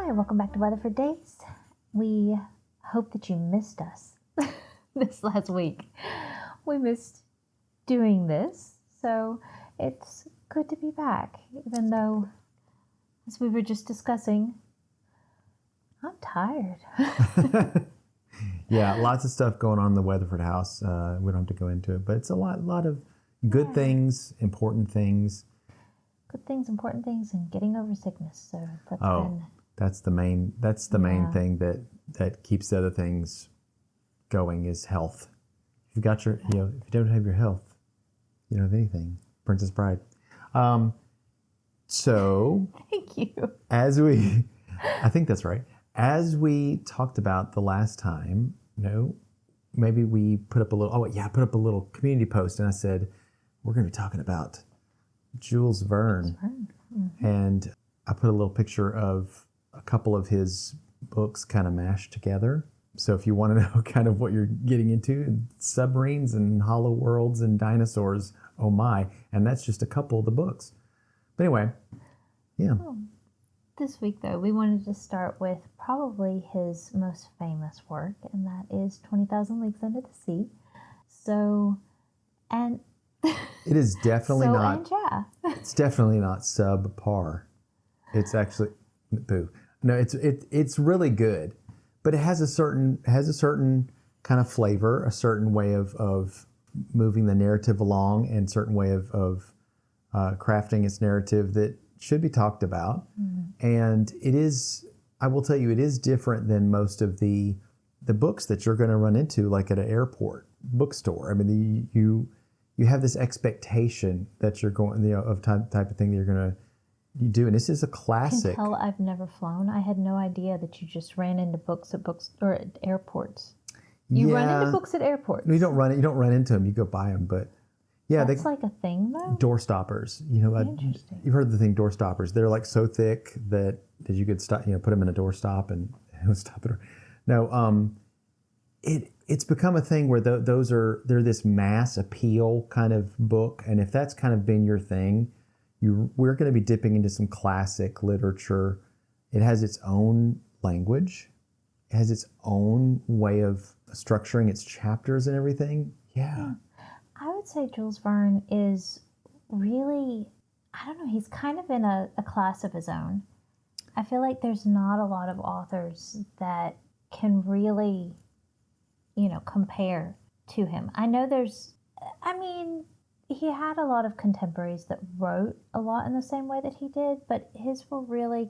Hi, welcome back to Weatherford Daze. We hope that you missed us this last week. We missed doing this, so it's good to be back, even though, as we were just discussing, I'm tired. Yeah, lots of stuff going on in the Weatherford house. We don't have to go into it, but it's a lot of good things, important things. Good things, important things, and getting over sickness. So that's the main main thing that keeps the other things going is health. If you got if you don't have your health, you don't have anything. Princess Bride. So thank you. I think that's right. As we talked about the last time, maybe we put up a little community post, and I said we're going to be talking about Jules Verne. Mm-hmm. And I put a little picture of a couple of his books kind of mashed together. So if you want to know kind of what you're getting into, submarines and hollow worlds and dinosaurs, oh my. And that's just a couple of the books. But anyway, yeah. This week, though, we wanted to start with probably his most famous work, and that is 20,000 Leagues Under the Sea. So, and... It is definitely It's definitely not subpar. It's actually boo. No, it's really good, but it has a certain kind of flavor, a certain way of moving the narrative along, and certain way of crafting its narrative that should be talked about. Mm-hmm. And it is, I will tell you, it is different than most of the books that you're going to run into, like at an airport bookstore. I mean, you have this expectation that you're going, of type of thing that you're going to do. And this is a classic. I can tell I've never flown. I had no idea that you just ran into books or at airports. You run into books at airports. No, you don't run into them. You go buy them. But yeah, that's like a thing, though. Door stoppers. Interesting. You've heard the thing, door stoppers. They're like so thick that you could stop. Put them in a door stop and stop it. No, it's become a thing where they're this mass appeal kind of book, and if that's kind of been your thing, we're going to be dipping into some classic literature. It has its own language, it has its own way of structuring its chapters and everything. Yeah. I would say Jules Verne is really, I don't know, he's kind of in a class of his own. I feel like there's not a lot of authors that can really compare to him. I know he had a lot of contemporaries that wrote a lot in the same way that he did, but his were really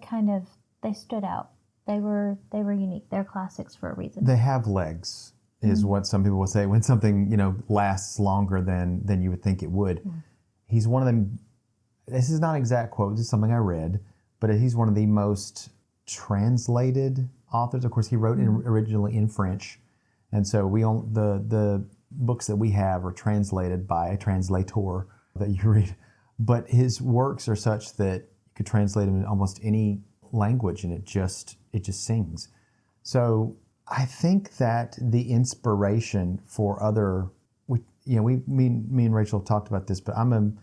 they stood out. They were unique. They're classics for a reason. They have legs, is what some people will say when something, lasts longer than you would think it would. Mm. He's one of them. This is not an exact quote. This is something I read, but he's one of the most translated authors. Of course, he wrote originally in French. And so the books that we have are translated by a translator that you read. But his works are such that you could translate them in almost any language, and it just sings. So I think that the inspiration for me and Rachel talked about this, but I'm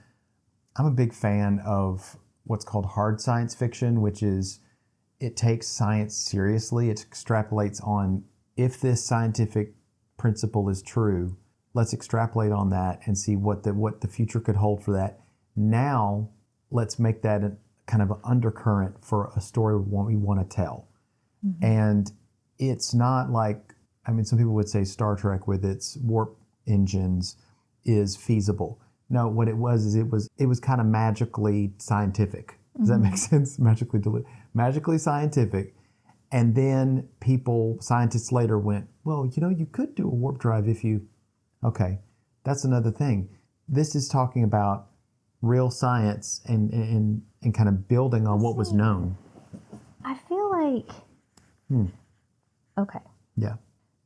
a big fan of what's called hard science fiction, which is it takes science seriously. It extrapolates on, if this scientific principle is true, let's extrapolate on that and see what the future could hold for that. Now, let's make that a kind of an undercurrent for a story we want to tell. Mm-hmm. And it's not like, some people would say Star Trek with its warp engines is feasible. No, what it was is it was kind of magically scientific. Does that make sense? Magically scientific. And then scientists later went, well, you could do a warp drive if you... Okay, that's another thing. This is talking about real science and kind of building on what was known. I feel like... Okay. Yeah.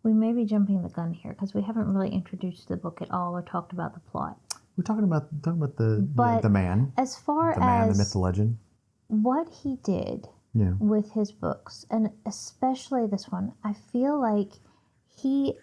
We may be jumping the gun here because we haven't really introduced the book at all or talked about the plot. We're talking about the man. As far the man, as the myth, the legend. What he did... Yeah. With his books, and especially this one, I feel like he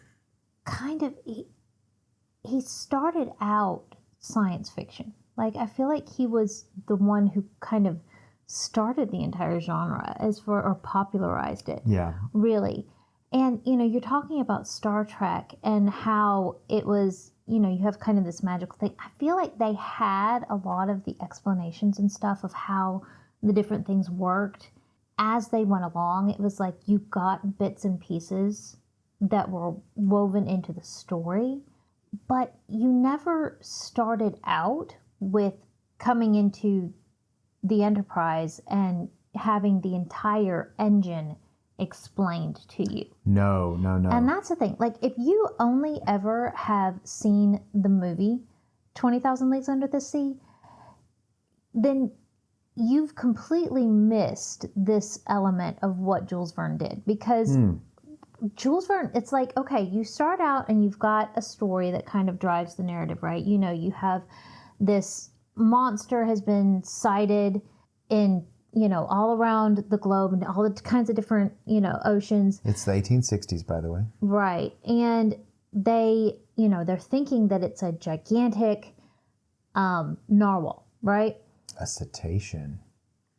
started out science fiction. Like, I feel like he was the one who kind of started the entire genre or popularized it. Yeah. Really. And, you're talking about Star Trek and how it was, you have kind of this magical thing. I feel like they had a lot of the explanations and stuff of how the different things worked as they went along. It was like you got bits and pieces that were woven into the story, but you never started out with coming into the Enterprise and having the entire engine explained to you. No. And that's the thing. Like, if you only ever have seen the movie 20,000 Leagues Under the Sea, then you've completely missed this element of what Jules Verne did. Because Jules Verne, it's like, okay, you start out and you've got a story that kind of drives the narrative, right? You have this monster has been sighted in, all around the globe and all the kinds of different, oceans. It's the 1860s, by the way. Right. And they, they're thinking that it's a gigantic narwhal, right? A cetacean.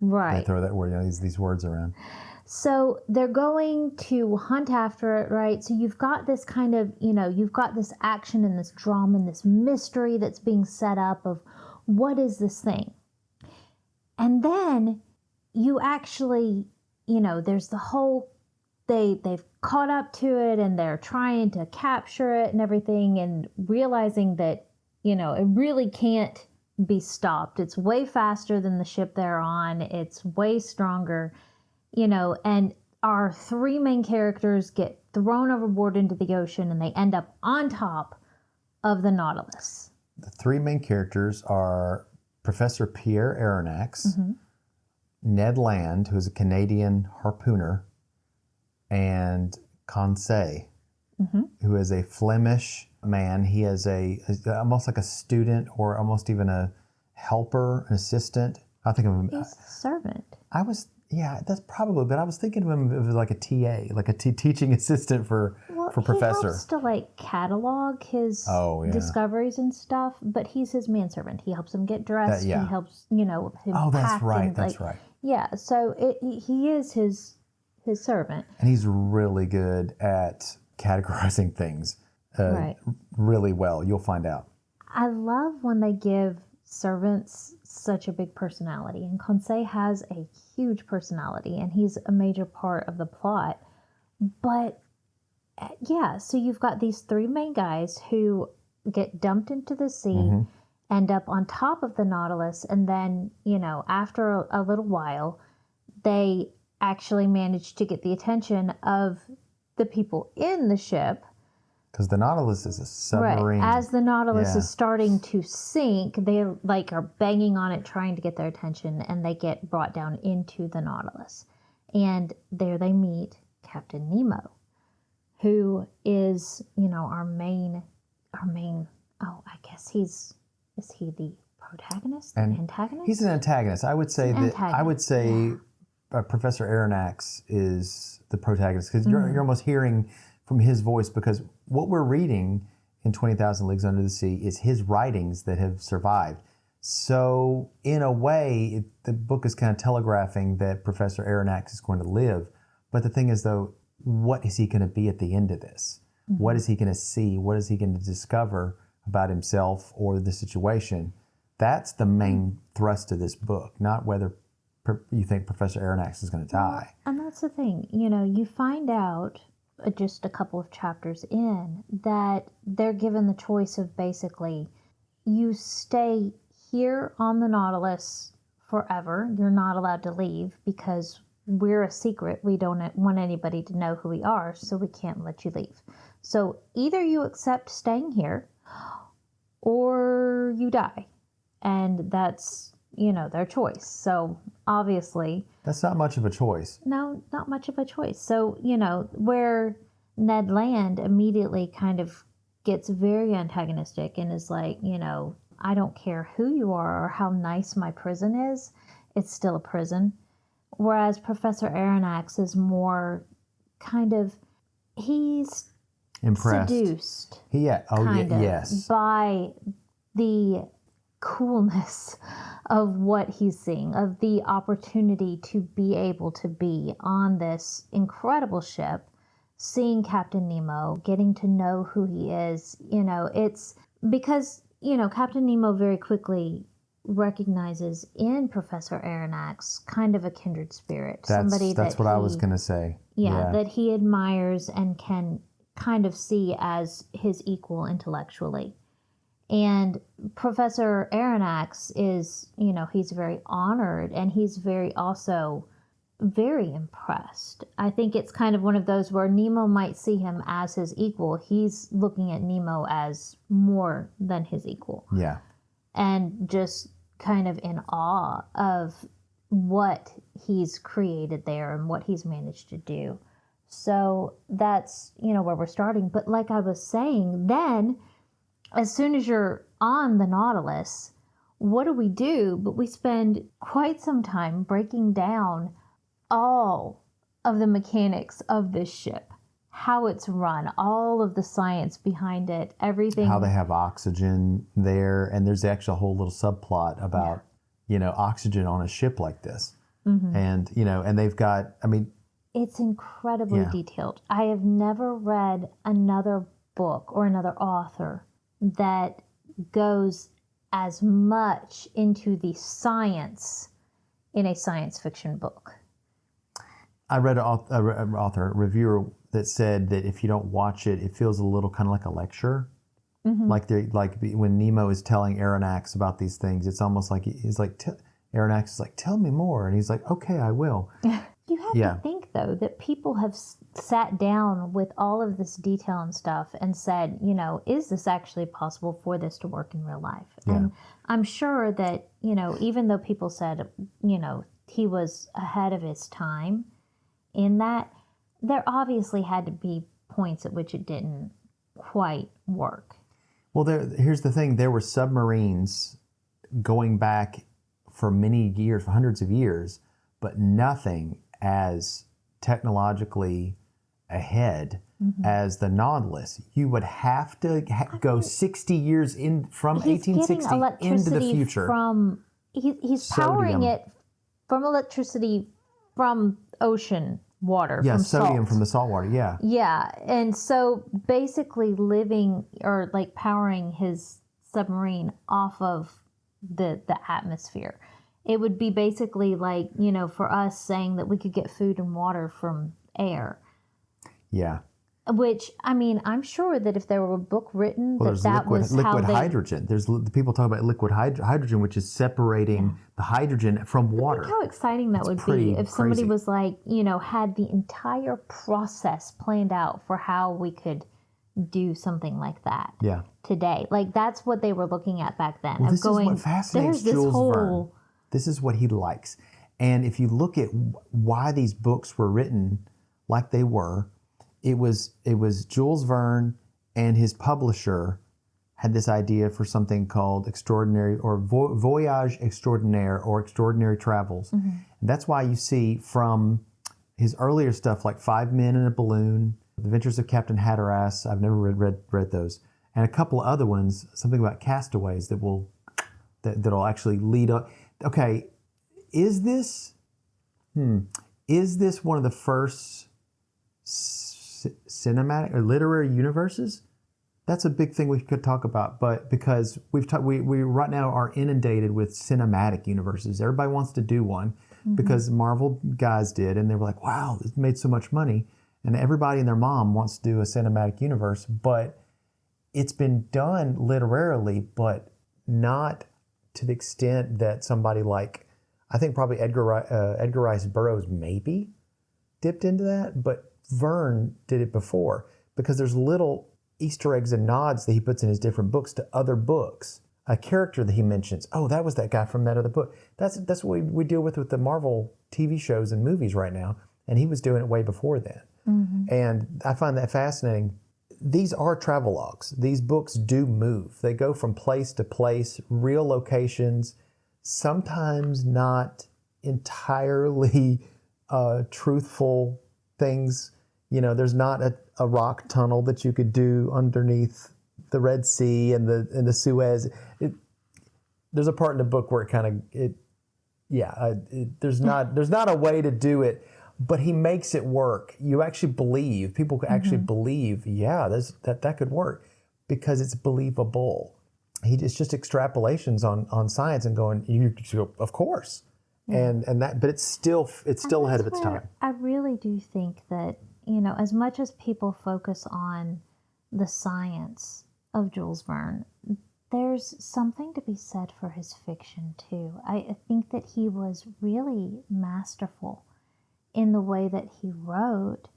Right. They throw that word, these words around. So they're going to hunt after it, right? So you've got this kind of, you've got this action and this drama and this mystery that's being set up of what is this thing? And then you actually, there's the whole, they've caught up to it and they're trying to capture it and everything and realizing that, it really can't be stopped. It's way faster than the ship they're on. It's way stronger, and our three main characters get thrown overboard into the ocean and they end up on top of the Nautilus. The three main characters are Professor Pierre Aronnax, Ned Land, who is a Canadian harpooner, and Conseil, who is a Flemish man. He is almost like a student or almost even a helper, an assistant. I think of him. He's a servant. That's probably, but I was thinking of him as like a TA, like a teaching assistant for Professor. He helps to catalog his discoveries and stuff, but he's his manservant. He helps him get dressed. He helps, him that's pack right. and, That's right. Yeah, so he is his servant. And he's really good at categorizing things really well. You'll find out. I love when they give servants such a big personality, and Conseil has a huge personality, and he's a major part of the plot. But so you've got these three main guys who get dumped into the sea, end up on top of the Nautilus, and then, after a little while, they actually manage to get the attention of the people in the ship. Because the Nautilus is a submarine. Right. As the Nautilus is starting to sink, they are banging on it, trying to get their attention, and they get brought down into the Nautilus. And there they meet Captain Nemo, who is, our main. Oh, I guess is he the protagonist, the antagonist? He's an antagonist. I would say Professor Aronnax is the protagonist because you're almost hearing from his voice, because what we're reading in 20,000 Leagues Under the Sea is his writings that have survived. So in a way, the book is kind of telegraphing that Professor Aronnax is going to live. But the thing is, though, what is he going to be at the end of this? What is he going to see? What is he going to discover about himself or the situation? That's the main thrust of this book, not whether you think Professor Aronnax is going to die. And that's the thing. You find out just a couple of chapters in that they're given the choice of basically you stay here on the Nautilus forever. You're not allowed to leave because we're a secret. We don't want anybody to know who we are, so we can't let you leave. So either you accept staying here or you die. And that's, their choice. So obviously... That's not much of a choice. No, not much of a choice. So, where Ned Land immediately kind of gets very antagonistic and is like, I don't care who you are or how nice my prison is, it's still a prison. Whereas Professor Aronnax is more kind of, he's impressed, seduced yes, by the coolness of what he's seeing, of the opportunity to be able to be on this incredible ship, seeing Captain Nemo, getting to know who he is. It's because, Captain Nemo very quickly recognizes in Professor Aronnax kind of a kindred spirit. That's what I was going to say. Yeah, that he admires and can kind of see as his equal intellectually. And Professor Aronnax is, he's very honored, and he's also very impressed. I think it's kind of one of those where Nemo might see him as his equal. He's looking at Nemo as more than his equal. Yeah. And just kind of in awe of what he's created there and what he's managed to do. So that's, where we're starting. But like I was saying, then as soon as you're on the Nautilus, what do? But we spend quite some time breaking down all of the mechanics of this ship, how it's run, all of the science behind it, everything. How they have oxygen there. And there's actually a whole little subplot about, oxygen on a ship like this. Mm-hmm. And, and they've got, it's incredibly detailed. I have never read another book or another author that goes as much into the science in a science fiction book. I read a reviewer that said that if you don't watch it, it feels a little kind of like a lecture. Mm-hmm. Like when Nemo is telling Aronnax about these things, it's almost like he's like, Aronnax is like, tell me more. And he's like, okay, I will. You have to think, though, that people have sat down with all of this detail and stuff and said, is this actually possible for this to work in real life? Yeah. And I'm sure that, even though people said, he was ahead of his time in that, there obviously had to be points at which it didn't quite work. Well, here's the thing. There were submarines going back for many years, for hundreds of years, but nothing as technologically ahead as the Nautilus. You would have to go 60 years in from 1860 into the future. He's powering it from electricity from ocean water. Yeah, from sodium salt. from the salt water, yeah. Yeah, and so basically living or like powering his submarine off of the atmosphere. It would be basically like, for us saying that we could get food and water from air. Yeah. Which, I'm sure that if there were a book written was liquid hydrogen. There's people talk about liquid hydrogen, which is separating the hydrogen from water. Think how exciting that would be if somebody was like, had the entire process planned out for how we could do something like that. Yeah. Today. Like, that's what they were looking at back then. Well, this is what fascinates Jules Verne. This is what he likes. And if you look at why these books were written like they were, it was Jules Verne and his publisher had this idea for something called Extraordinary or Voyage Extraordinaire or Extraordinary Travels. Mm-hmm. And that's why you see from his earlier stuff like 5 Men in a Balloon, The Adventures of Captain Hatteras, I've never read those, and a couple of other ones, something about castaways that'll actually lead up. Okay, is this one of the first cinematic or literary universes? That's a big thing we could talk about, but because we right now are inundated with cinematic universes. Everybody wants to do one because Marvel guys did, and they were like, wow, it made so much money. And everybody and their mom wants to do a cinematic universe, but it's been done literarily, but not to the extent that somebody like, I think probably Edgar Rice Burroughs maybe dipped into that, but Verne did it before because there's little Easter eggs and nods that he puts in his different books to other books. A character that he mentions, oh, that was that guy from that other book. That's what we deal with the Marvel TV shows and movies right now, and he was doing it way before then. Mm-hmm. And I find that fascinating. These are travelogues. These books do move. They go from place to place, real locations, sometimes not entirely truthful things. There's not a rock tunnel that you could do underneath the Red Sea and the Suez. there's a part in the book where there's not a way to do it, but he makes it work. You actually believe, people actually believe, that could work because it's believable. It's just extrapolations on science and going, you go, of course. Yeah. And that, but it's still ahead of its time. I really do think that, as much as people focus on the science of Jules Verne, there's something to be said for his fiction too. I think that he was really masterful in the way that he wrote,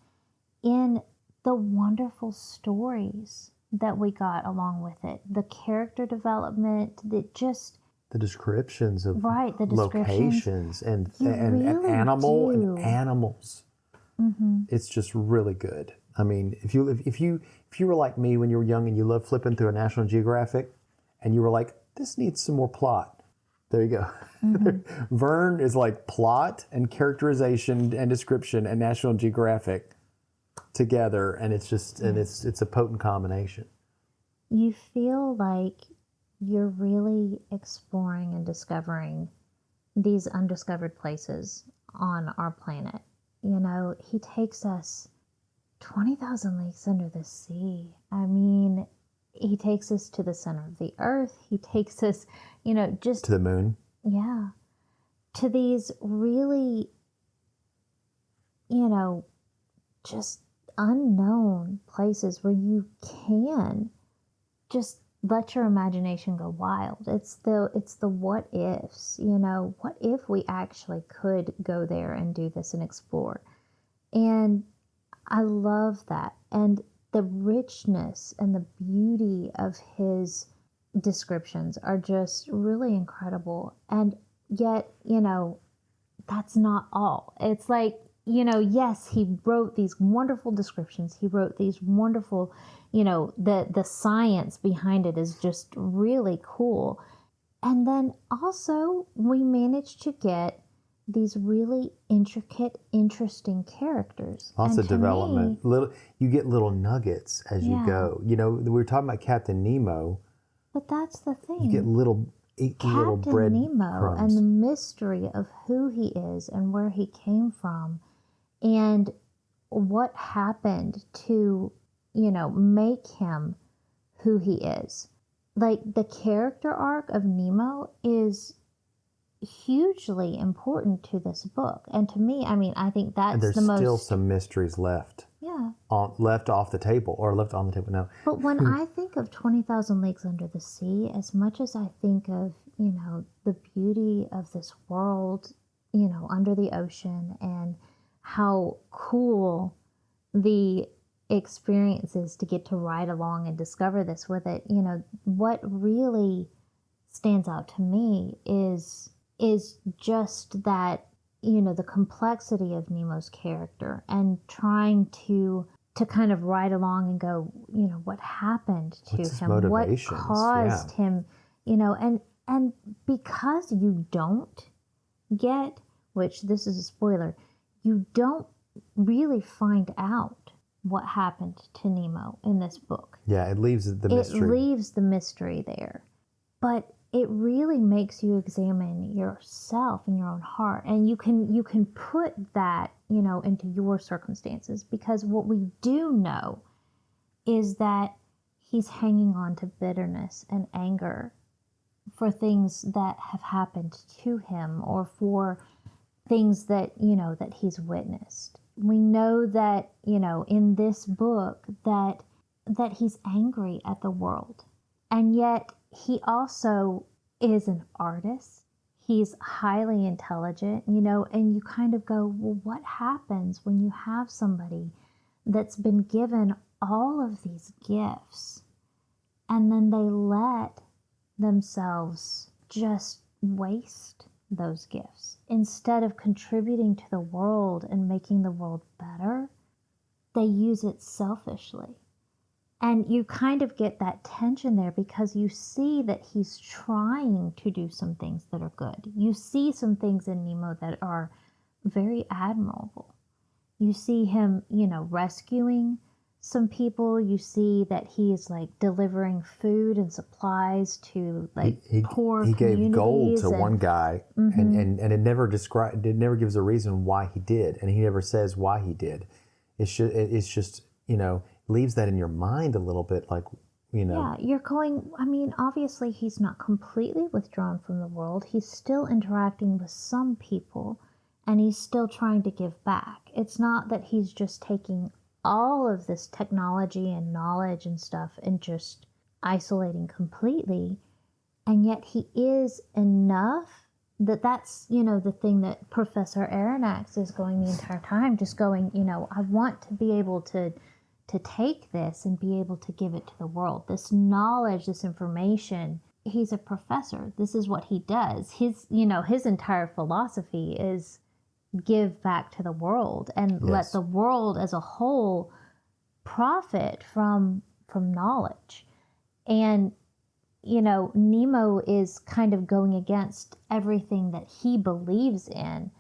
in the wonderful stories that we got along with it, the character development, that just the descriptions of the locations and animals. Mm-hmm. It's just really good. I mean, if you were like me when you were young and you loved flipping through a National Geographic, and you were like, this needs some more plot. There you go. Mm-hmm. Verne is like plot and characterization and description and National Geographic together, and it's just it's a potent combination. You feel like you're really exploring and discovering these undiscovered places on our planet. He takes us 20,000 leagues under the sea. I mean, he takes us to the center of the earth. He takes us, just to the moon. Yeah. To these really, just unknown places where you can just let your imagination go wild. It's the what ifs, what if we actually could go there and do this and explore? And I love that. And the richness and the beauty of his descriptions are just really incredible. And yet, that's not all. It's like, yes, he wrote these wonderful descriptions. He wrote these wonderful, the science behind it is just really cool. And then also we managed to get these really intricate, interesting characters. Lots of development. You get little nuggets as you go. We were talking about Captain Nemo. But that's the thing. You get little bread Nemo crumbs. And the mystery of who he is and where he came from and what happened to, make him who he is. Like, the character arc of Nemo is hugely important to this book. And to me, I think that's the most... And there's still some mysteries left. Yeah. Left off the table, or left on the table, no. But when I think of 20,000 Leagues Under the Sea, as much as I think of, the beauty of this world, under the ocean, and how cool the experience is to get to ride along and discover this with it, what really stands out to me is just that, the complexity of Nemo's character and trying to kind of ride along and go, what happened to him, what caused him, and because you don't get, which this is a spoiler, you don't really find out what happened to Nemo in this book. Yeah, it leaves the mystery. It leaves the mystery there. But it really makes you examine yourself and your own heart. And you can put that, into your circumstances, because what we do know is that he's hanging on to bitterness and anger for things that have happened to him or for things that, that he's witnessed. We know that, in this book that he's angry at the world. And yet he also is an artist. He's highly intelligent, and you kind of go, well, what happens when you have somebody that's been given all of these gifts and then they let themselves just waste those gifts? Instead of contributing to the world and making the world better, they use it selfishly. And you kind of get that tension there because you see that he's trying to do some things that are good. You see some things in Nemo that are very admirable. You see him, rescuing some people, you see that he's like delivering food and supplies to like poor he communities. gave gold to one guy, and it never gives a reason why he did, and he never says why he did. It's just leaves that in your mind a little bit, like Yeah, you're going. I mean, obviously, he's not completely withdrawn from the world. He's still interacting with some people, and he's still trying to give back. It's not that he's just taking all of this technology and knowledge and stuff and just isolating completely. And yet, he is enough that's the thing that Professor Aronnax is going the entire time, just going, I want to be able to take this and be able to give it to the world. This knowledge, this information. He's a professor. This is what he does. His entire philosophy is give back to the world and let the world as a whole profit from knowledge. And Nemo is kind of going against everything that he believes in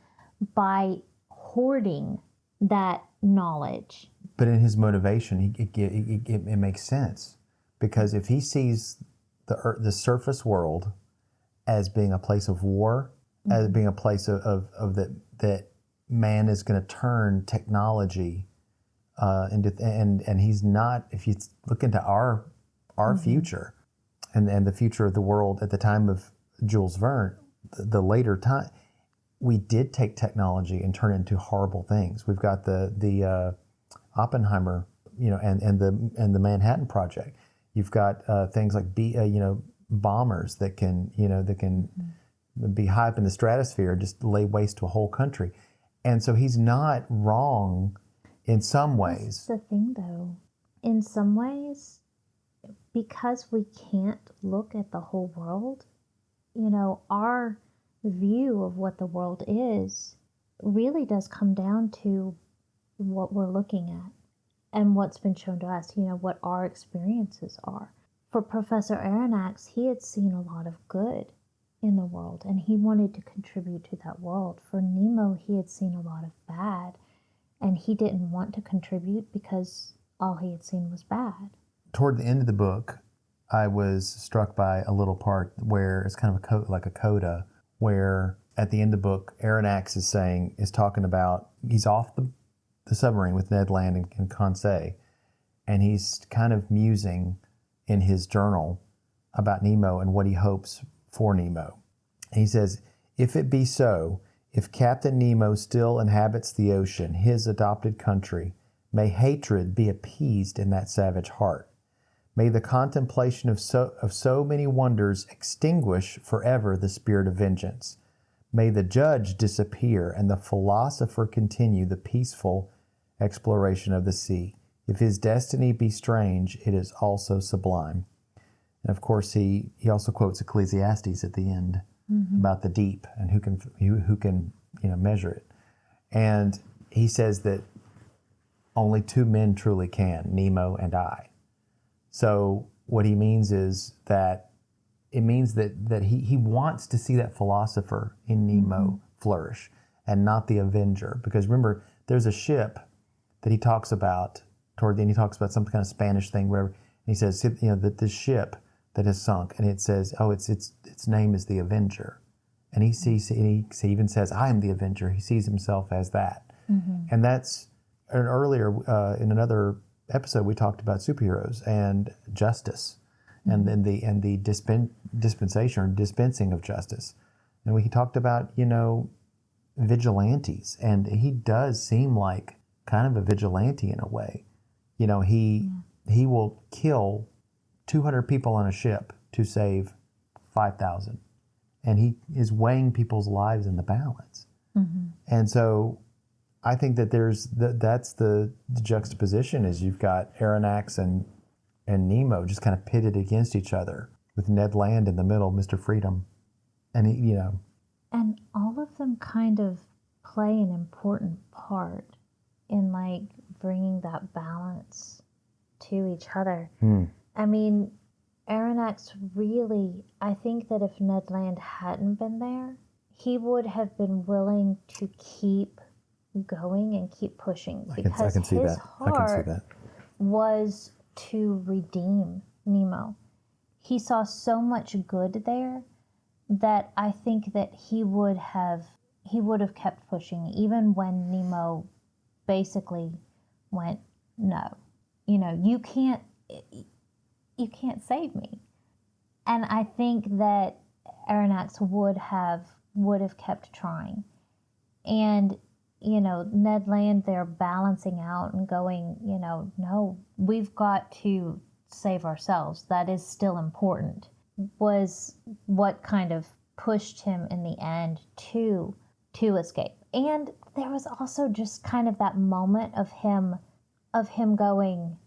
by hoarding that knowledge. But in his motivation, it makes sense, because if he sees the surface world as being a place of war, as being a place of that man is going to turn technology into, and he's not. If you look into our future, and the future of the world at the time of Jules Verne, the later time, we did take technology and turn it into horrible things. We've got the Oppenheimer, and the Manhattan Project. You've got things like bombers that can be high up in the stratosphere, just lay waste to a whole country. And so he's not wrong in some ways. That's the thing, though. In some ways, because we can't look at the whole world, our view of what the world is really does come down to what we're looking at and what's been shown to us, what our experiences are. For Professor Aronnax, he had seen a lot of good in the world and he wanted to contribute to that world. For Nemo, he had seen a lot of bad and he didn't want to contribute because all he had seen was bad. Toward the end of the book, I was struck by a little part where it's kind of like a coda, where at the end of the book, Aronnax is talking about, he's off the submarine with Ned Land and Conseil, and he's kind of musing in his journal about Nemo and what he hopes for Nemo. And he says, if it be so, if Captain Nemo still inhabits the ocean, his adopted country, may hatred be appeased in that savage heart. May the contemplation of so many wonders extinguish forever the spirit of vengeance. May the judge disappear and the philosopher continue the peaceful exploration of the sea. If his destiny be strange, it is also sublime. And of course, he also quotes Ecclesiastes at the end about the deep and who can measure it. And he says that only two men truly can, Nemo and I. So what he means is that it means that he wants to see that philosopher in Nemo flourish and not the avenger. Because remember, there's a ship that he talks about toward the end. He talks about some kind of Spanish thing, whatever. And he says, that this ship that has sunk, and it says, its name is the Avenger. And he even says, I am the Avenger. He sees himself as that. And that's earlier in another episode we talked about superheroes and justice, and the dispensation or dispensing of justice, and we talked about vigilantes, and he does seem like kind of a vigilante in a way. He will kill 200 people on a ship to save 5,000, and he is weighing people's lives in the balance. And so I think that that's the juxtaposition, is you've got Aronnax and Nemo just kind of pitted against each other, with Ned Land in the middle, Mr. Freedom. And and all of them kind of play an important part in like bringing that balance to each other. I mean, Aronnax really, I think that if Ned Land hadn't been there, he would have been willing to keep going and keep pushing, because I can see his that. heart was to redeem Nemo. He saw so much good there that I think that he would have kept pushing even when Nemo basically went, no, you can't save me. And I think that Aronnax would have kept trying. And Ned Land, they're balancing out and going, no, we've got to save ourselves. That is still important, was what kind of pushed him in the end to escape. And there was also just kind of that moment of him going,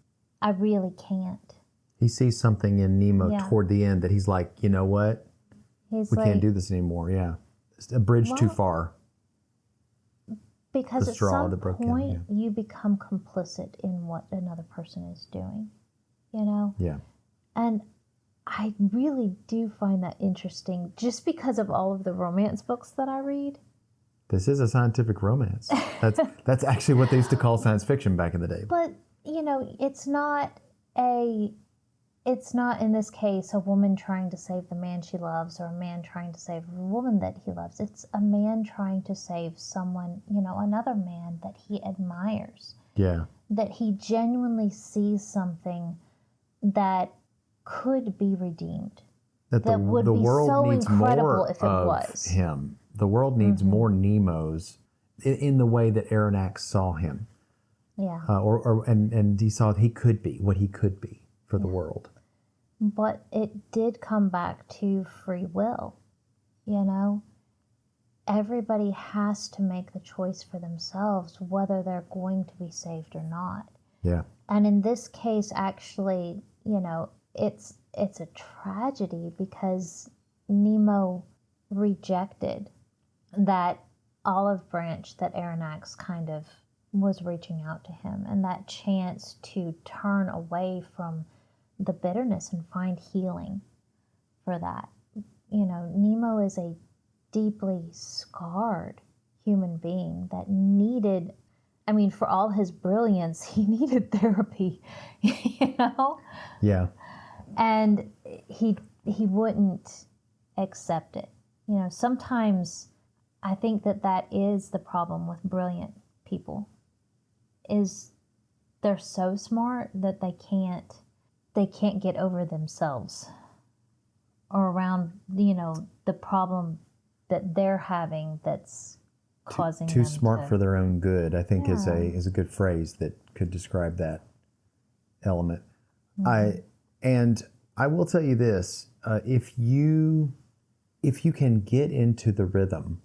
I really can't. He sees something in Nemo toward the end that he's like, you know what? We can't do this anymore. Yeah. It's a bridge too far. Because at some point you become complicit in what another person is doing, Yeah. And I really do find that interesting just because of all of the romance books that I read. This is a scientific romance. That's actually what they used to call science fiction back in the day. But, it's not in this case a woman trying to save the man she loves or a man trying to save a woman that he loves. It's a man trying to save someone, another man that he admires. Yeah. That he genuinely sees something that could be redeemed. That the world so needs incredible more if it of was. him. The world needs more Nemos in the way that Aronnax saw him. Yeah. And he saw what he could be for the world. But it did come back to free will, Everybody has to make the choice for themselves whether they're going to be saved or not. Yeah. And in this case, actually, it's a tragedy because Nemo rejected that olive branch that Aronnax kind of was reaching out to him, and that chance to turn away from the bitterness and find healing for that. Nemo is a deeply scarred human being that needed, for all his brilliance, he needed therapy, Yeah. And he wouldn't accept it. Sometimes I think that is the problem with brilliant people, is they're so smart that they can't get over themselves or around, the problem that they're having that's causing too them smart for their own good, I think is a good phrase that could describe that element. I will tell you this, if you can get into the rhythm,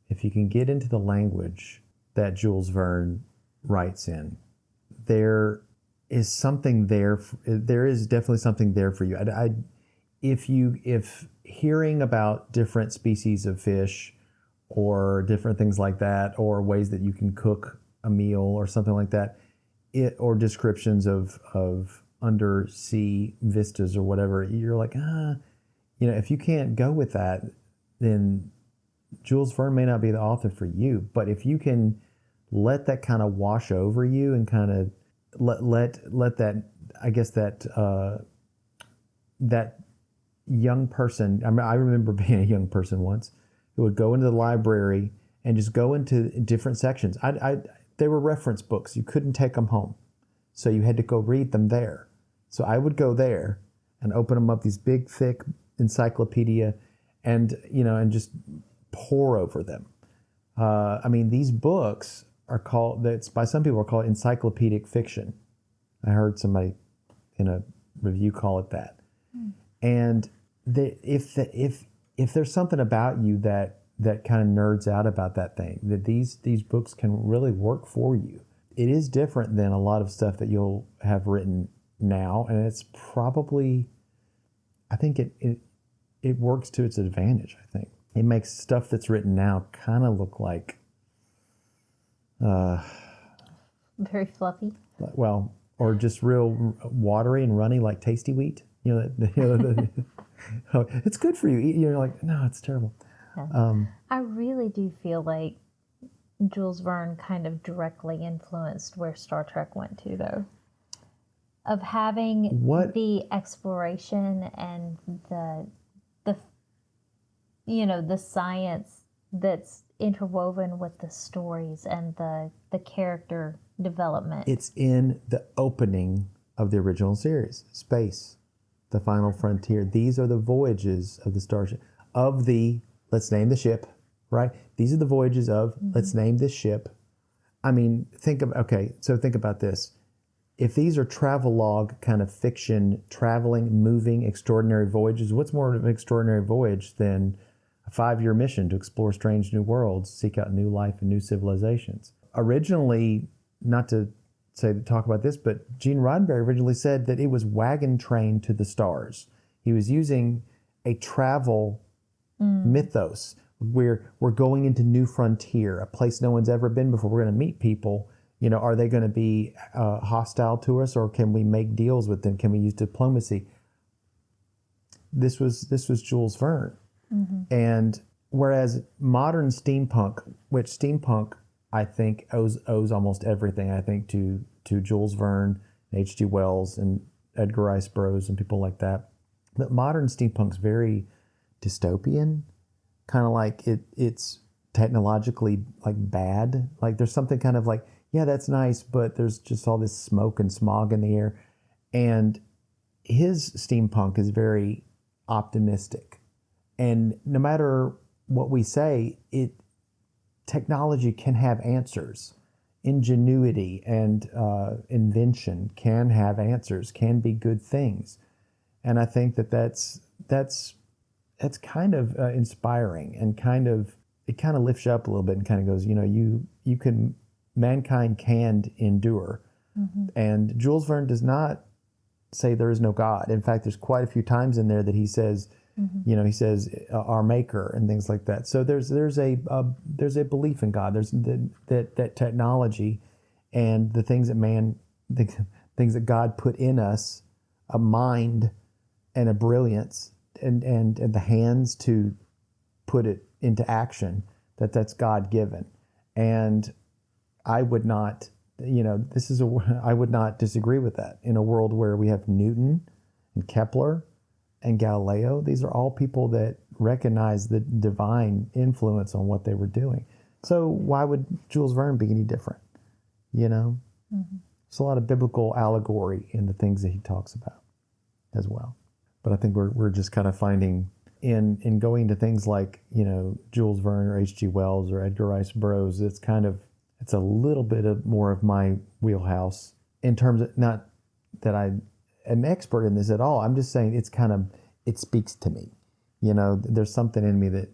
if you can get into the language that Jules Verne writes in, there is something there. There is definitely something there for you. If hearing about different species of fish or different things like that, or ways that you can cook a meal or something like that, or descriptions of undersea vistas or whatever, you're like, if you can't go with that, then Jules Verne may not be the author for you. But if you can let that kind of wash over you and kind of let that, I guess that young person, I remember being a young person once who would go into the library and just go into different sections. They were reference books. You couldn't take them home, so you had to go read them there. So I would go there and open them up, these big, thick encyclopedia, and just pour over them. These books are called, that's by some people are called encyclopedic fiction. I heard somebody in a review call it that. And if there's something about you that kind of nerds out about that thing, that these books can really work for you. It is different than a lot of stuff that you'll have written now, and it's probably, I think it works to its advantage. I think it makes stuff that's written now kind of look like very fluffy. Well, or just real watery and runny, like Tasty Wheat. It's good for you. You're like, no, it's terrible. Yeah. I really do feel like Jules Verne kind of directly influenced where Star Trek went to, though. of having What- the exploration and the the science that's interwoven with the stories and the character development. It's in the opening of the original series, Space, the Final Frontier. These are the voyages of the starship, of the, let's name the ship, right? These are the voyages of, let's name this ship. I mean, think about this. If these are travelogue kind of fiction, traveling, moving, extraordinary voyages, what's more of an extraordinary voyage than a 5-year mission to explore strange new worlds, seek out new life and new civilizations? Originally, not to talk about this, but Gene Roddenberry originally said that it was Wagon Train to the Stars. He was using a travel mythos where we're going into new frontier, a place no one's ever been before. We're going to meet people. You know, are they going to be hostile to us, or can we make deals with them? Can we use diplomacy? This was Jules Verne, and whereas modern steampunk, which steampunk I think owes almost everything, I think, to Jules Verne, H.G. Wells, and Edgar Rice Burroughs, and people like that. But modern steampunk's very dystopian, kind of like it's technologically like bad. Like there's something kind of like, yeah, that's nice, but there's just all this smoke and smog in the air. And his steampunk is very optimistic. And no matter what we say, technology can have answers. Ingenuity and invention can have answers, can be good things. And I think that's kind of inspiring, and it kind of lifts you up a little bit and kind of goes, mankind can endure. And Jules Verne does not say there is no God. In fact, there's quite a few times in there that he says, he says our maker and things like that. So there's a belief in God. There's that technology and the things that God put in us, a mind and a brilliance and the hands to put it into action, that's God given. And I would not, I would not disagree with that in a world where we have Newton and Kepler and Galileo. These are all people that recognize the divine influence on what they were doing. So why would Jules Verne be any different? There's a lot of biblical allegory in the things that he talks about as well. But I think we're just kind of finding in going to things like, Jules Verne or H.G. Wells or Edgar Rice Burroughs, it's a little bit more of my wheelhouse, in terms of, not that I am expert in this at all. I'm just saying it speaks to me. There's something in me that,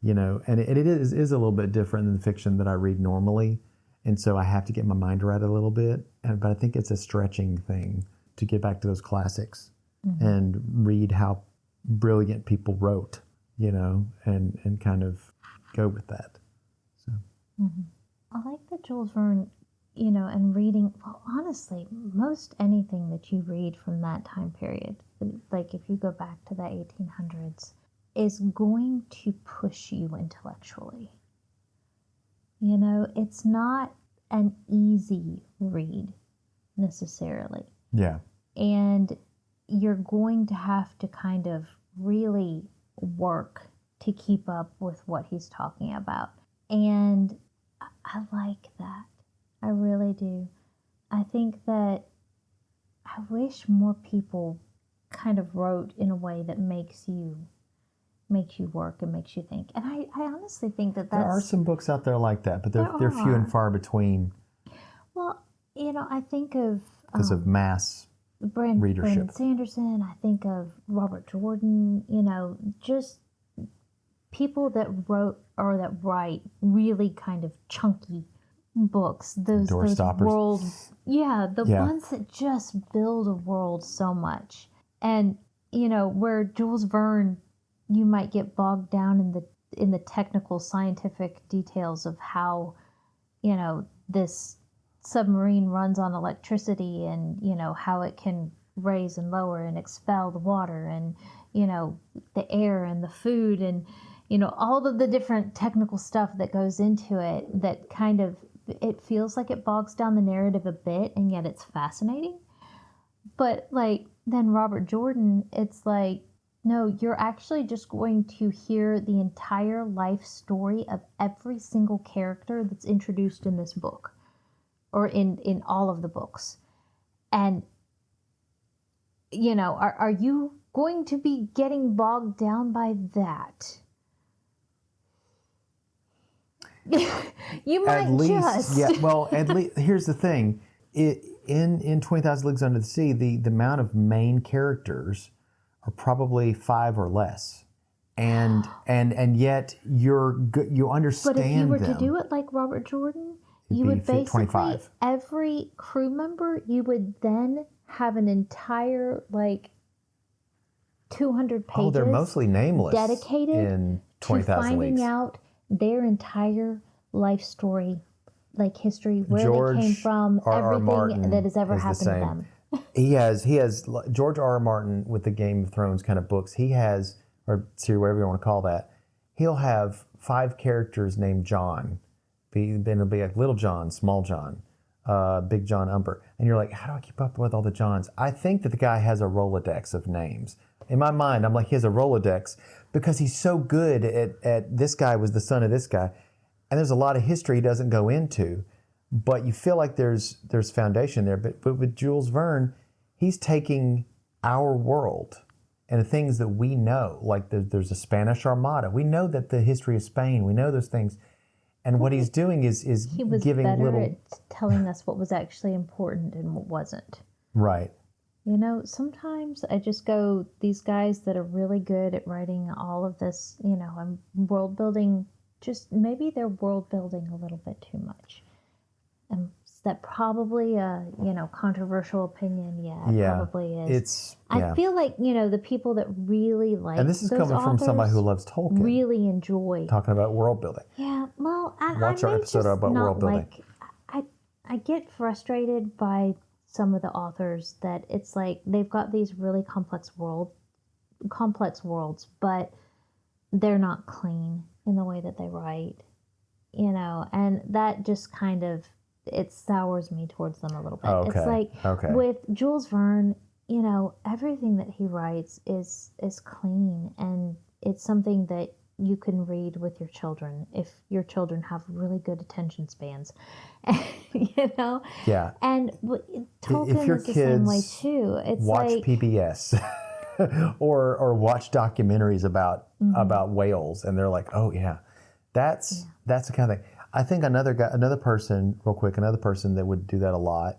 and it is a little bit different than the fiction that I read normally. And so I have to get my mind around it a little bit. But I think it's a stretching thing to get back to those classics and read how brilliant people wrote, and kind of go with that. So. I like the Jules Verne, and reading, well, honestly, most anything that you read from that time period, like if you go back to the 1800s, is going to push you intellectually. It's not an easy read necessarily. Yeah. And you're going to have to kind of really work to keep up with what he's talking about. And I like that. I really do. I think that I wish more people kind of wrote in a way that makes you work and makes you think. And I honestly think that there are some books out there like that, but they're few and far between. Well, I think of because of mass readership. Brandon Sanderson. I think of Robert Jordan. Just people that wrote or that write really kind of chunky books. Those worlds, ones that just build a world so much. And where Jules Verne, you might get bogged down in the technical scientific details of how this submarine runs on electricity, and how it can raise and lower and expel the water, and the air and the food, and all of the different technical stuff that goes into it, that it feels like it bogs down the narrative a bit, and yet it's fascinating. But like then Robert Jordan, it's like, no, you're actually just going to hear the entire life story of every single character that's introduced in this book or in all of the books. And, you know, are you going to be getting bogged down by that? You might At least, just. yeah. Well, at least here's the thing: in 20,000 Leagues Under the Sea, the amount of main characters are probably 5 or less, and yet you understand But if you were them. to do it like Robert Jordan, It'd you be would basically 25. every crew member, you would then have an entire like 200 pages. Oh, they're mostly nameless. Dedicated in to 20,000 finding Leagues. out their entire life story, like history, where George they came from, R. everything Martin that has ever is the happened to same. them. He has George R. R. Martin with the Game of Thrones kind of books. He has, or series, whatever you want to call that. He'll have 5 characters named John. It'll be like Little John, Small John, Big John, Umber, and you're like, how do I keep up with all the Johns? I think that the guy has a Rolodex of names. In my mind, I'm like, he has a Rolodex because he's so good at this guy was the son of this guy, and there's a lot of history he doesn't go into. But you feel like there's foundation there. But with Jules Verne, he's taking our world and the things that we know, like there's a Spanish Armada. We know that the history of Spain. We know those things. And what he's doing is He was giving better little... at telling us what was actually important and what wasn't. Right. You know, sometimes I just go, these guys that are really good at writing all of this, you know, and world building, just maybe they're world building a little bit too much. And that probably a, you know, controversial opinion. Yeah, it probably is. I feel like, you know, the people that really like and this is those coming from somebody who loves Tolkien. really enjoy talking about world building. Yeah, well, Watch our episode about world building. I get frustrated by some of the authors that it's like they've got these really complex worlds, but they're not clean in the way that they write, you know, and that just kind of, it sours me towards them a little bit. Okay. It's like with Jules Verne, you know, everything that he writes is clean, and it's something that you can read with your children if your children have really good attention spans, you know. Yeah. And Tolkien if your is the kids same way too. It's watch like PBS or watch documentaries about whales, and they're like, oh yeah, that's the kind of thing. I think another person that would do that a lot,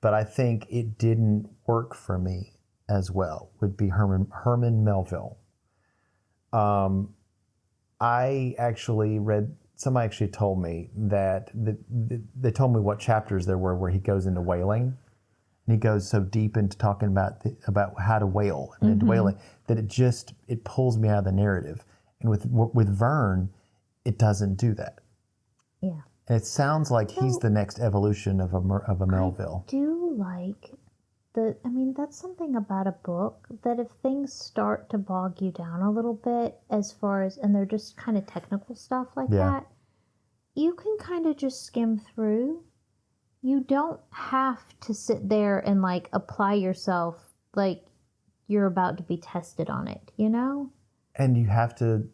but I think it didn't work for me as well, would be Herman Melville. I actually somebody actually told me that they told me what chapters there were where he goes into whaling, and he goes so deep into talking about how to whale and into whaling that it pulls me out of the narrative. And with Verne, it doesn't do that. Yeah. And it sounds like he's the next evolution of a Melville. I do like that's something about a book that if things start to bog you down a little bit as far as, and they're just kind of technical stuff like that, you can kind of just skim through. You don't have to sit there and like apply yourself like you're about to be tested on it, you know? And you have to...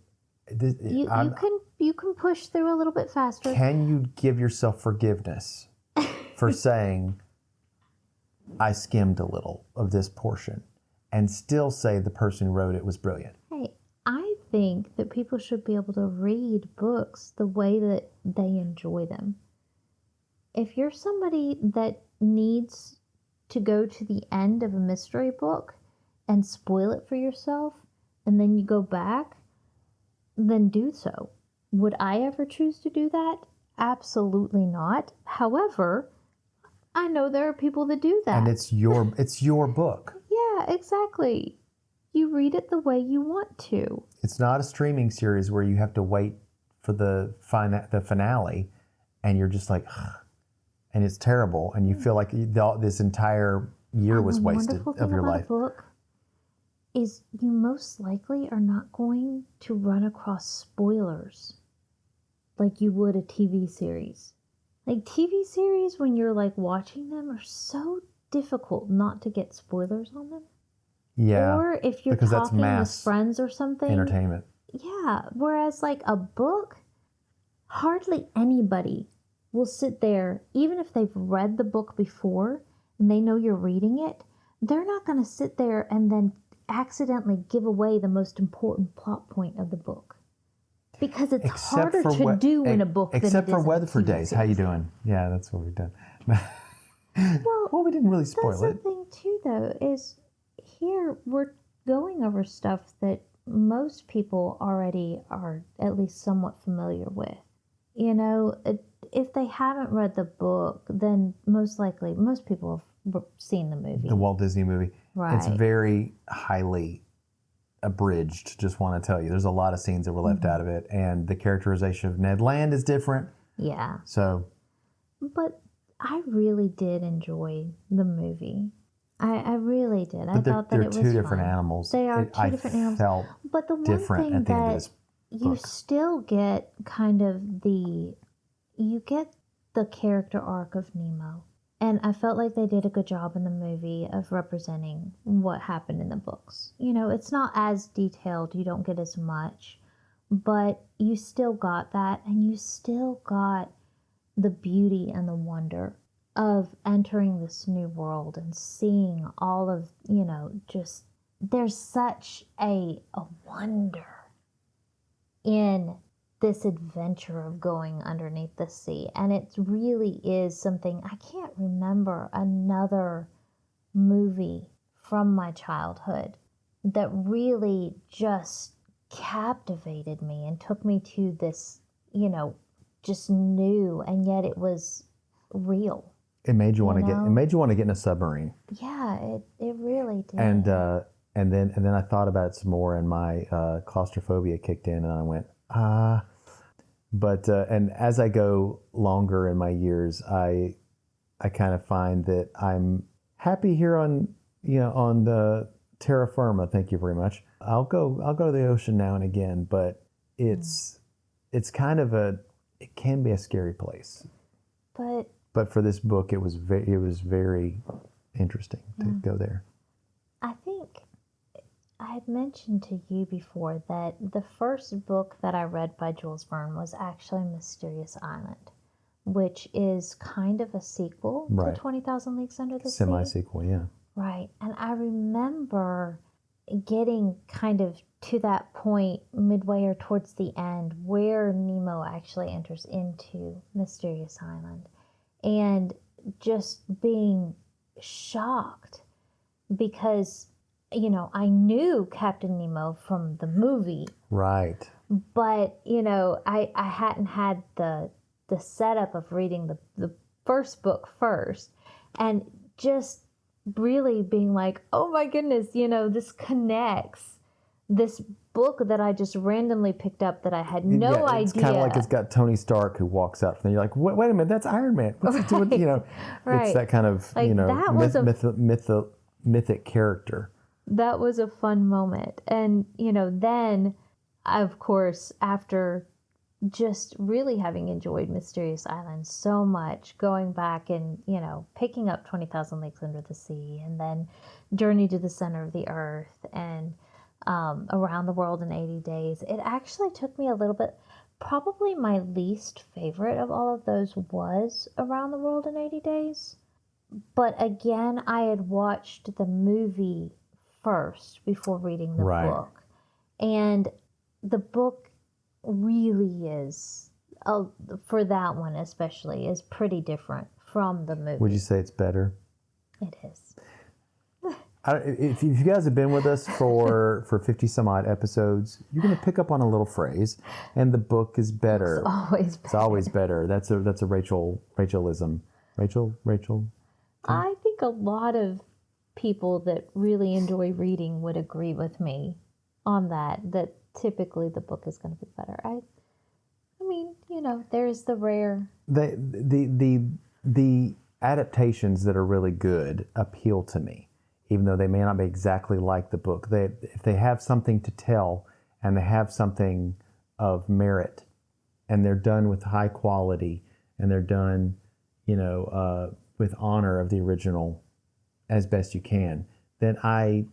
You can push through a little bit faster. Can you give yourself forgiveness for saying, I skimmed a little of this portion, and still say the person who wrote it was brilliant? Hey, I think that people should be able to read books the way that they enjoy them. If you're somebody that needs to go to the end of a mystery book and spoil it for yourself, and then you go back, then do so. Would I ever choose to do that? Absolutely not. However, I know there are people that do that. And it's your book. Yeah, exactly. You read it the way you want to. It's not a streaming series where you have to wait for the finale, and you're just like, ugh, and it's terrible, and you feel like this entire year was wasted of your life. The book is you most likely are not going to run across spoilers like you would a TV series. Like TV series, when you're like watching them, are so difficult not to get spoilers on them. Yeah. Or if you're because that's talking with mass friends or something. entertainment. Yeah. Whereas like a book, hardly anybody will sit there, even if they've read the book before and they know you're reading it, they're not going to sit there and then accidentally give away the most important plot point of the book. Because it's harder to do in a book than it is except for in a Weatherford TV Daze. How you series. doing? Yeah, that's what we've done. Well, we didn't really spoil that's the it. thing too, though, is here we're going over stuff that most people already are at least somewhat familiar with. You know, if they haven't read the book, then most likely most people have seen the movie. The Walt Disney movie. Right. It's very highly abridged, just want to tell you. There's a lot of scenes that were left out of it, and the characterization of Ned Land is different. Yeah. So. But I really did enjoy the movie. I really did. I thought that it was two different fun. animals. They are two different animals. Felt but the one different thing at the end of that this you book. still get kind of you get the character arc of Nemo. And I felt like they did a good job in the movie of representing what happened in the books. You know, it's not as detailed. You don't get as much. But you still got that. And you still got the beauty and the wonder of entering this new world and seeing all of, you know, just there's such a wonder in this adventure of going underneath the sea. And it really is something, I can't remember another movie from my childhood that really just captivated me and took me to this, you know, just new, and yet it was real. It made you want to get. It made you want to get in a submarine. Yeah, it really did. And then I thought about it some more, and my claustrophobia kicked in, and I went But and as I go longer in my years, I kind of find that I'm happy here on the terra firma. Thank you very much. I'll go to the ocean now and again, but it's kind of it can be a scary place. But for this book, it was very interesting to go there. I think I had mentioned to you before that the first book that I read by Jules Verne was actually Mysterious Island, which is kind of a sequel to 20,000 Leagues Under the Sea. Semi-sequel, yeah. Right. And I remember getting kind of to that point midway or towards the end where Nemo actually enters into Mysterious Island and just being shocked because, you know, I knew Captain Nemo from the movie. Right. But, you know, I hadn't had the setup of reading the first book first and just really being like, oh my goodness, you know, this connects. This book that I just randomly picked up that I had no idea. It's kind of like it's got Tony Stark who walks out from there. You're like, wait a minute, that's Iron Man. What's he doing? You know, it's that kind of, like, you know, mythic character. That was a fun moment. And, you know, then, of course, after just really having enjoyed Mysterious Island so much, going back and, you know, picking up 20,000 Leagues Under the Sea and then Journey to the Center of the Earth and Around the World in 80 Days, it actually took me a little bit, probably my least favorite of all of those was Around the World in 80 Days. But again, I had watched the movie first before reading the book. And the book really is, for that one especially, is pretty different from the movie. Would you say it's better? It is. If you guys have been with us for 50 some odd episodes, you're going to pick up on a little phrase, and the book is better. It's always better. It's always better. That's a Rachelism. Rachel. I think a lot of people that really enjoy reading would agree with me on that typically the book is going to be better. I mean, you know, there's the rare. The adaptations that are really good appeal to me, even though they may not be exactly like the book. If they have something to tell and they have something of merit and they're done with high quality and they're done, you know, with honor of the original as best you can, then I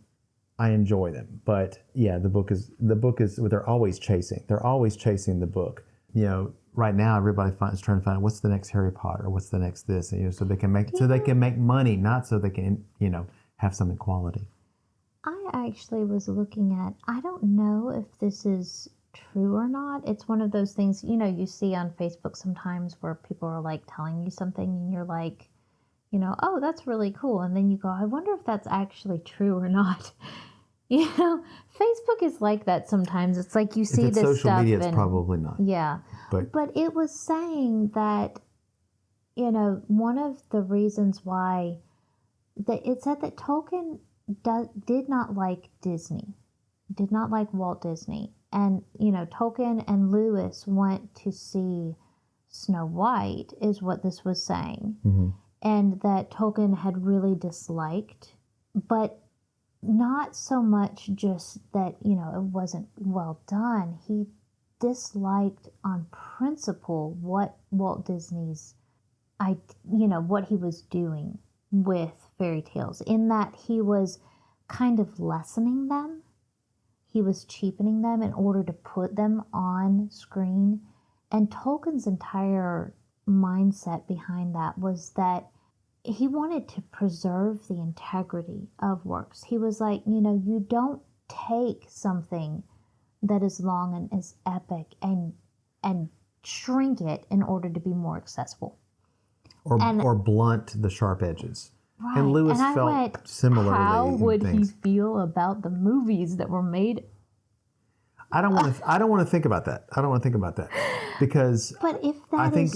enjoy them. But yeah, the book is they're always chasing. They're always chasing the book. You know, right now everybody is trying to find out what's the next Harry Potter, what's the next this, and, you know, so they can make money, not so they can, you know, have something quality. I actually was looking at, I don't know if this is true or not. It's one of those things, you know, you see on Facebook sometimes where people are like telling you something and you're like, you know, oh, that's really cool. And then you go, I wonder if that's actually true or not. You know, Facebook is like that sometimes. It's like you see if it's this social stuff media, it's and probably not. yeah. But it was saying that, you know, one of the reasons why it said that Tolkien did not like Disney, did not like Walt Disney. And, you know, Tolkien and Lewis went to see Snow White, is what this was saying. Mm-hmm. And that Tolkien had really disliked, but not so much just that, you know, it wasn't well done. He disliked on principle what Walt Disney's, what he was doing with fairy tales, in that he was kind of lessening them. He was cheapening them in order to put them on screen. And Tolkien's entire mindset behind that was that he wanted to preserve the integrity of works. He was like, you know, you don't take something that is long and is epic and shrink it in order to be more accessible. Or blunt the sharp edges. Right. And Lewis felt similarly. How would he feel about the movies that were made? I don't want to think about that. Because but if that I think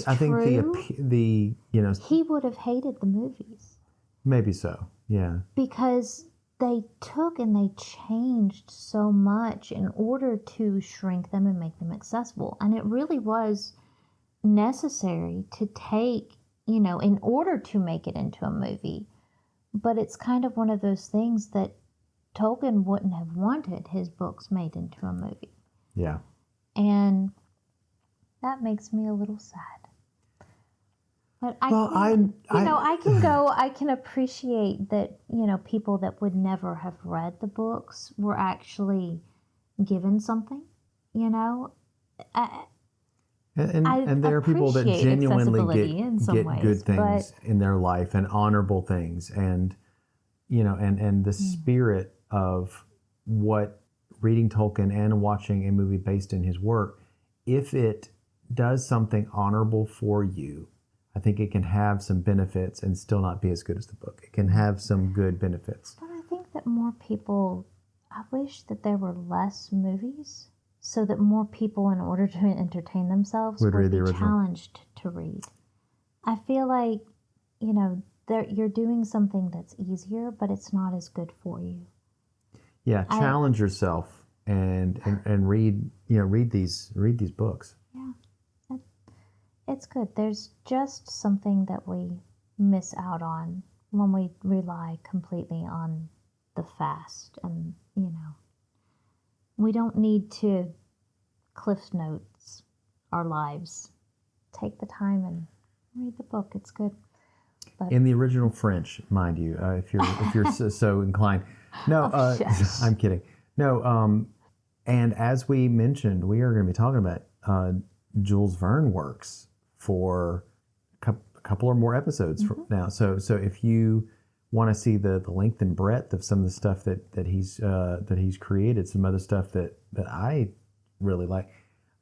the you know, he would have hated the movies. Maybe so. Yeah. Because they took and they changed so much in order to shrink them and make them accessible. And it really was necessary to take, you know, in order to make it into a movie. But it's kind of one of those things that Tolkien wouldn't have wanted his books made into a movie. Yeah. And that makes me a little sad. But I can appreciate that, you know, people that would never have read the books were actually given something, you know. And there are people that genuinely get good things in their life and honorable things, and, you know, and the spirit of what reading Tolkien and watching a movie based in his work, if it does something honorable for you, I think it can have some benefits and still not be as good as the book. It can have some good benefits. But I think that more people, I wish that there were less movies so that more people, in order to entertain themselves, would be challenged to read. I feel like, you know, you're doing something that's easier, but it's not as good for you. Yeah, challenge yourself and read, you know, read these books. Yeah, it's good. There's just something that we miss out on when we rely completely on the fast, and, you know, we don't need to Cliff Notes our lives. Take the time and read the book. It's good. But in the original French, mind you, if you're so inclined. No, I'm kidding. No, and as we mentioned, we are going to be talking about Jules Verne works for a couple or more episodes from now. So if you want to see the length and breadth of some of the stuff that he's created, some other stuff that I really like,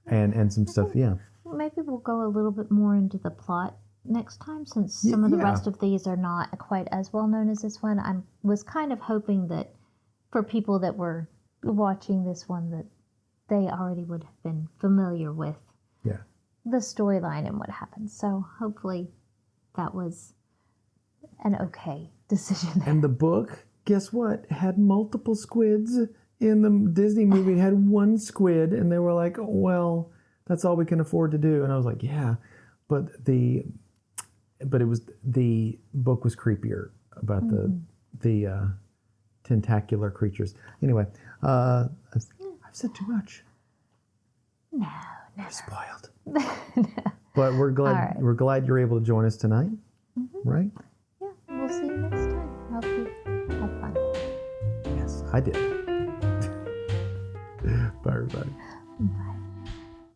and some stuff, yeah. Maybe we'll go a little bit more into the plot next time, since some of the rest of these are not quite as well known as this one. I was kind of hoping that for people that were watching this one, that they already would have been familiar with the storyline and what happened. So hopefully that was an okay decision. And the book, guess what, had multiple squids. In the Disney movie, it had one squid, and they were like, oh, well, that's all we can afford to do. And I was like, yeah, but the book was creepier about the tentacular creatures. Anyway, I've said too much. No. You're spoiled. But we're glad you're able to join us tonight, right? Yeah, we'll see you next time. Hope you I did. Bye, everybody. Bye.